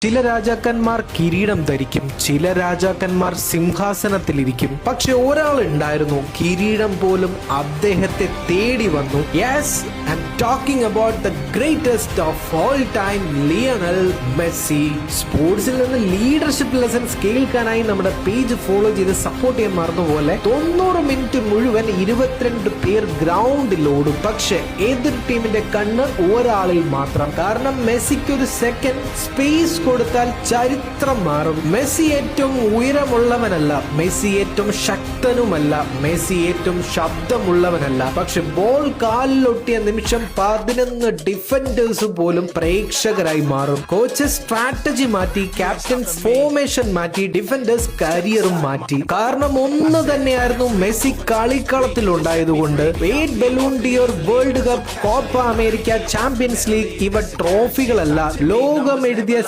ചില രാജാക്കന്മാർ കിരീടം ധരിക്കും, ചില രാജാക്കന്മാർ സിംഹാസനത്തിലിരിക്കും. പക്ഷെ ഒരാൾ ഉണ്ടായിരുന്നു, കിരീടം പോലും അദ്ദേഹത്തെ തേടി വന്നു. Yes, I am talking about the greatest of all time, Lionel Messi. സ്പോർട്സിൽ നിന്ന് ലീഡർഷിപ്പ് ലെസൺസ് കേൾക്കാനായി നമ്മുടെ പേജ് ഫോളോ ചെയ്ത് സപ്പോർട്ട് ചെയ്യാൻ മറന്നുപോലെ 90 മിനിറ്റ് മുഴുവൻ 22 പേർ ഗ്രൗണ്ടിൽ ഓടും. പക്ഷെ എതിർ ടീമിന്റെ കണ്ണ് ഒരാളിൽ മാത്രം. കാരണം മെസ്സിക്ക് ഒരു സെക്കൻഡ് സ്പേസ് കൊടുത്താൽ ചരിത്രം മാറും. മെസ്സി ഏറ്റവും ഉയരമുള്ളവനല്ല, മെസ്സി ഏറ്റവും ശക്തനുമല്ല, മെസ്സി ഏറ്റവും ശബ്ദമുള്ളവനല്ല. പക്ഷെ ബോൾ കാലിലൊട്ടിയ നിമിഷം 11 ഡിഫൻഡേഴ്സ് പോലും പ്രേക്ഷകരായി മാറും. കോച്ച് സ്ട്രാറ്റജി മാറ്റി, ക്യാപ്റ്റൻ ഫോർമേഷൻ മാറ്റി, ഡിഫൻഡേഴ്സ് കരിയറും മാറ്റി. കാരണം ഒന്ന് തന്നെയായിരുന്നു, മെസ്സി കളിക്കളത്തിൽ ഉണ്ടായതുകൊണ്ട്. Balloon Dior, world cup, Copa America, champions league ഇവ ട്രോഫികളല്ല, ലോകം എഴുതിയ